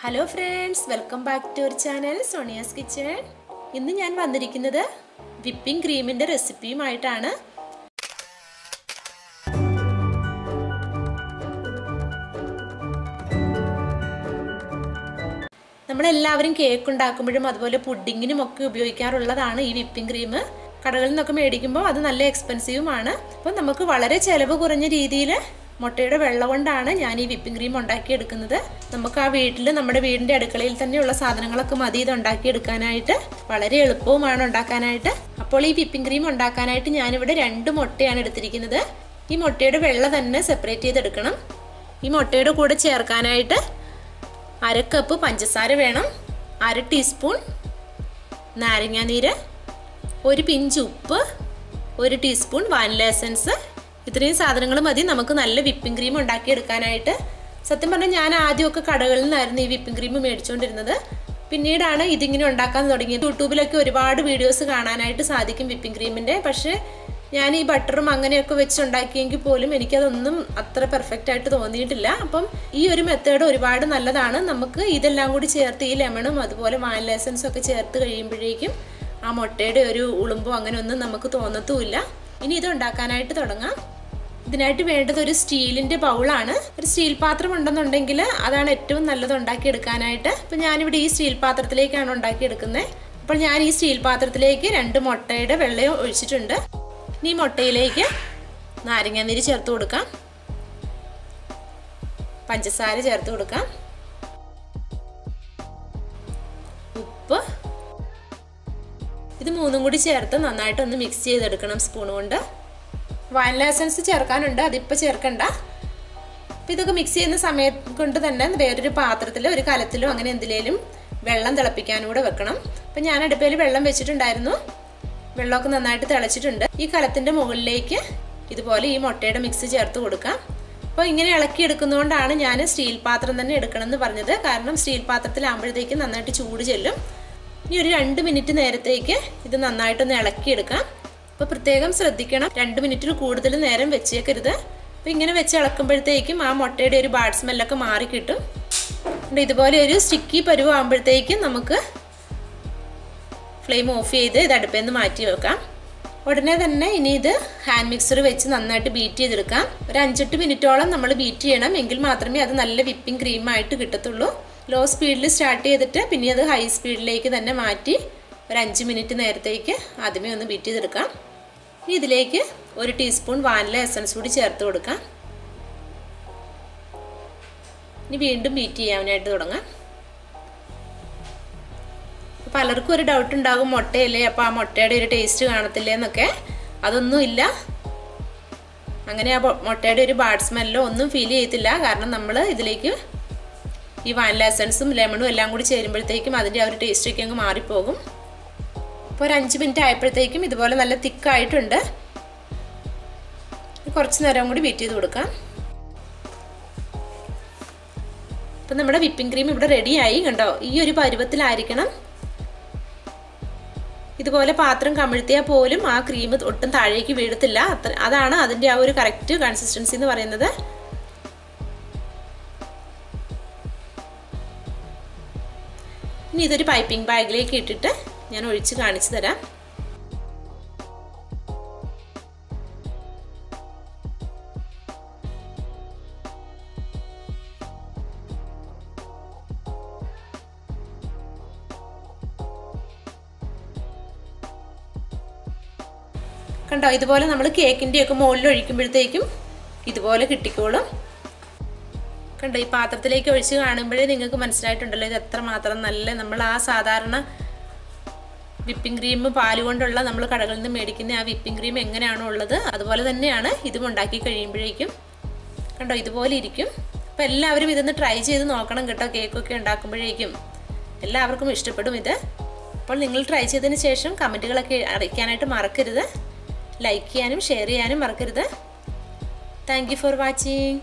Hello friends, welcome back to our channel Sonia's Kitchen. ഇന്ന് ഞാൻ വന്നിരിക്കുന്നത് whipping cream ന്റെ റെസിപ്പിയുമായിട്ടാണ്. നമ്മൾ എല്ലാവരും കേക്ക് ഉണ്ടാക്കുമ്പോഴും അതുപോലെ പുഡിങ്ങിനും ഒക്കെ ഉപയോഗിക്കാറുള്ളതാണ് ഈ whipping cream. കടകളിൽ നിന്നൊക്കെ മേടിക്കുമ്പോൾ അത് നല്ല എക്സ്പെൻസീവുമാണ്. അപ്പോൾ നമുക്ക് വളരെ ചെലവ് കുറഞ്ഞ രീതിയിൽ മുട്ടയുടെ വെള്ളം കൊണ്ടാണ് ഞാൻ ഈ whipping cream ഉണ്ടാക്കി എടുക്കുന്നത്. നമുക്ക് ആ വീട്ടിൽ നമ്മുടെ വീടിന്റെ അടുക്കളയിൽ തന്നെയുള്ള സാധനങ്ങളൊക്കെ മതി ഇത് ഉണ്ടാക്കി എടുക്കാനായിട്ട്. വളരെ എളുപ്പവുമാണ് ഉണ്ടാക്കാനായിട്ട്. അപ്പോൾ ഈ whipping cream ഉണ്ടാക്കാനായിട്ട് ഞാൻ ഇവിടെ 2 മുട്ടയാണ് എടുത്തിരിക്കുന്നത്. ഈ മുട്ടയുടെ വെള്ളം തന്നെ സെപ്പറേറ്റ് ചെയ്ത് എടുക്കണം. ഈ മുട്ടയുടെ കൂടെ ചേർക്കാനായിട്ട് 1/2 കപ്പ് പഞ്ചസാര വേണം, 1/2 ടീസ്പൂൺ നാരങ്ങാനീര്, 1 പിഞ്ച് ഉപ്പ്, 1 ടീസ്പൂൺ വാനില എസൻസ്. ഇത്രയും സാധനങ്ങൾ മതി നമുക്ക് നല്ല whipping cream ഉണ്ടാക്കി എടുക്കാനായിട്ട്. സത്യം പറഞ്ഞാൽ ഞാൻ ആദ്യമൊക്കെ കടകളിൽ നിന്നായിരുന്നു ഈ whipping cream മേടിച്ചുകൊണ്ടിരുന്നത്. പിന്നീടാണ് ഇതിങ്ങനെ ഉണ്ടാക്കാൻ തുടങ്ങിയത്. യൂട്യൂബിലൊക്കെ ഒരുപാട് വീഡിയോസ് കാണാനായിട്ട് സാധിക്കും whipping creamന്റെ. പക്ഷേ ഞാൻ ഈ ബട്ടറും അങ്ങനെയൊക്കെ വെച്ചുണ്ടാക്കിയെങ്കിൽ പോലും എനിക്കതൊന്നും അത്ര പെർഫെക്റ്റ് ആയിട്ട് തോന്നിയിട്ടില്ല. അപ്പം ഈ ഒരു മെത്തേഡ് ഒരുപാട് നല്ലതാണ്. നമുക്ക് ഇതെല്ലാം കൂടി ചേർത്ത് ഈ ലെമണും അതുപോലെ വാനില എസൻസും ഒക്കെ ചേർത്ത് കഴിയുമ്പോഴേക്കും ആ മുട്ടയുടെ ഒരു ഉളുമ്പോ അങ്ങനെ ഒന്നും നമുക്ക് തോന്നത്തുമില്ല. ഇനി ഇത് ഉണ്ടാക്കാനായിട്ട് തുടങ്ങാം. ഇതിനായിട്ട് വേണ്ടത് ഒരു സ്റ്റീലിന്റെ ബൗളാണ്. ഒരു സ്റ്റീൽ പാത്രം ഉണ്ടെന്നുണ്ടെങ്കിൽ അതാണ് ഏറ്റവും നല്ലത് ഉണ്ടാക്കിയെടുക്കാനായിട്ട്. അപ്പം ഞാനിവിടെ ഈ സ്റ്റീൽ പാത്രത്തിലേക്കാണ് ഉണ്ടാക്കിയെടുക്കുന്നത്. അപ്പോൾ ഞാൻ ഈ സ്റ്റീൽ പാത്രത്തിലേക്ക് 2 മുട്ടയുടെ വെള്ളം ഒഴിച്ചിട്ടുണ്ട്. ഇനി മുട്ടയിലേക്ക് നാരങ്ങാനീര് ചേർത്ത് കൊടുക്കാം, പഞ്ചസാര ചേർത്ത് കൊടുക്കാം, ഉപ്പ്, ഇത് മൂന്നും കൂടി ചേർത്ത് നന്നായിട്ടൊന്ന് മിക്സ് ചെയ്തെടുക്കണം സ്പൂൺ കൊണ്ട്. വാനില എസൻസ് ചേർക്കാനുണ്ട്, അതിപ്പോൾ ചേർക്കണ്ട. അപ്പം ഇതൊക്കെ മിക്സ് ചെയ്യുന്ന സമയം കൊണ്ട് തന്നെ വേറൊരു പാത്രത്തിലോ ഒരു കലത്തിലോ അങ്ങനെ എന്തിലേലും വെള്ളം തിളപ്പിക്കാനൂടെ വെക്കണം. അപ്പം ഞാൻ അടുപ്പയിൽ വെള്ളം വെച്ചിട്ടുണ്ടായിരുന്നു. വെള്ളമൊക്കെ നന്നായിട്ട് തിളച്ചിട്ടുണ്ട്. ഈ കലത്തിൻ്റെ മുകളിലേക്ക് ഇതുപോലെ ഈ മുട്ടയുടെ മിക്സ് ചേർത്ത് കൊടുക്കാം. അപ്പോൾ ഇങ്ങനെ ഇളക്കി എടുക്കുന്നതുകൊണ്ടാണ് ഞാൻ സ്റ്റീൽ പാത്രം തന്നെ എടുക്കണം എന്ന് പറഞ്ഞത്. കാരണം സ്റ്റീൽ പാത്രത്തിലാകുമ്പോഴത്തേക്ക് നന്നായിട്ട് ചൂട് ചെല്ലും. ഇനി ഒരു 2 മിനിറ്റ് നേരത്തേക്ക് ഇത് നന്നായിട്ടൊന്ന് ഇളക്കിയെടുക്കാം. അപ്പോൾ പ്രത്യേകം ശ്രദ്ധിക്കണം, 2 മിനിറ്റിൽ കൂടുതൽ നേരം വെച്ചേക്കരുത്. അപ്പോൾ ഇങ്ങനെ വെച്ച് ഇളക്കുമ്പോഴത്തേക്കും ആ മുട്ടയുടെ ഒരു ബാഡ് സ്മെല്ലൊക്കെ മാറി കിട്ടും. ഇതുപോലെ ഒരു സ്റ്റിക്കി പരുവാകുമ്പോഴത്തേക്കും നമുക്ക് ഫ്ലെയിം ഓഫ് ചെയ്ത് ഇത് അടുപ്പിൽ നിന്ന് മാറ്റി വെക്കാം. ഉടനെ തന്നെ ഇനി ഇത് ഹാൻഡ് മിക്സർ വെച്ച് നന്നായിട്ട് ബീറ്റ് ചെയ്തെടുക്കാം. ഒരു 5-8 മിനിറ്റോളം നമ്മൾ ബീറ്റ് ചെയ്യണം. എങ്കിൽ മാത്രമേ അത് നല്ല whipping cream ആയിട്ട് കിട്ടത്തുള്ളൂ. ലോ സ്പീഡിൽ സ്റ്റാർട്ട് ചെയ്തിട്ട് പിന്നെ അത് ഹൈ സ്പീഡിലേക്ക് തന്നെ മാറ്റി ഒരു 5 മിനിറ്റ് നേരത്തേക്ക് ആദ്യമേ ഒന്ന് ബീറ്റ് ചെയ്തെടുക്കാം. ഇനി ഇതിലേക്ക് 1 ടീസ്പൂൺ വാനില എസൻസ് കൂടി ചേർത്ത് കൊടുക്കാം. ഇനി വീണ്ടും ബീറ്റ് ചെയ്യാനായിട്ട് തുടങ്ങാം. പലർക്കും ഒരു ഡൗട്ട് ഉണ്ടാകും, മുട്ടയല്ലേ അപ്പോൾ ആ മുട്ടയുടെ ഒരു ടേസ്റ്റ് കാണത്തില്ലേ എന്നൊക്കെ. അതൊന്നുമില്ല. അങ്ങനെ ആ മുട്ടയുടെ ഒരു ബാഡ് സ്മെല്ലോ ഒന്നും ഫീൽ ചെയ്യത്തില്ല. കാരണം നമ്മൾ ഇതിലേക്ക് ഈ വാനില എസൻസും ലെമണും എല്ലാം കൂടി ചേരുമ്പോഴത്തേക്കും അതിൻ്റെ ആ ഒരു ടേസ്റ്റൊക്കെ അങ്ങ് മാറിപ്പോകും. ഇപ്പോൾ ഒരു 5 മിനിറ്റ് ആയപ്പോഴത്തേക്കും ഇതുപോലെ നല്ല തിക്കായിട്ടുണ്ട്. കുറച്ച് നേരം കൂടി ബീറ്റ് ചെയ്ത് കൊടുക്കാം. അപ്പം നമ്മുടെ whipping cream ഇവിടെ റെഡിയായി. കണ്ടോ, ഈ ഒരു പരുവത്തിലായിരിക്കണം. ഇതുപോലെ പാത്രം കമിഴ്ത്തിയാൽ പോലും ആ ക്രീം ഒട്ടും താഴേക്ക് വീഴത്തില്ല. അതാണ് അതിൻ്റെ ആ ഒരു കറക്റ്റ് കൺസിസ്റ്റൻസി എന്ന് പറയുന്നത്. ഇനി ഇതൊരു പൈപ്പിംഗ് ബാഗിലേക്ക് ഇട്ടിട്ട് ഞാൻ ഒഴിച്ച് കാണിച്ചു തരാം. കണ്ടോ, ഇതുപോലെ നമ്മൾ കേക്കിൻ്റെയൊക്കെ മുകളിൽ ഒഴിക്കുമ്പോഴത്തേക്കും ഇതുപോലെ കിട്ടിക്കോളും. കണ്ടോ, ഈ പാത്രത്തിലേക്ക് ഒഴിച്ച് കാണുമ്പോഴേ നിങ്ങൾക്ക് മനസ്സിലായിട്ടുണ്ടല്ലോ ഇത് എത്രമാത്രം നല്ല നമ്മൾ ആ സാധാരണ whipping cream പാല് കൊണ്ടുള്ള നമ്മൾ കടകളിൽ നിന്ന് മേടിക്കുന്ന ആ whipping cream എങ്ങനെയാണോ ഉള്ളത് അതുപോലെ തന്നെയാണ് ഇതും ഉണ്ടാക്കി കഴിയുമ്പോഴേക്കും. കണ്ടോ, ഇതുപോലെ ഇരിക്കും. അപ്പോൾ എല്ലാവരും ഇതൊന്ന് ട്രൈ ചെയ്ത് നോക്കണം കേട്ടോ. കേക്കൊക്കെ ഉണ്ടാക്കുമ്പോഴേക്കും എല്ലാവർക്കും ഇഷ്ടപ്പെടും ഇത്. അപ്പോൾ നിങ്ങൾ ട്രൈ ചെയ്തതിന് ശേഷം കമൻറ്റുകളൊക്കെ അറിയിക്കാനായിട്ട് മറക്കരുത്. ലൈക്ക് ചെയ്യാനും ഷെയർ ചെയ്യാനും മറക്കരുത്. Thank you for watching.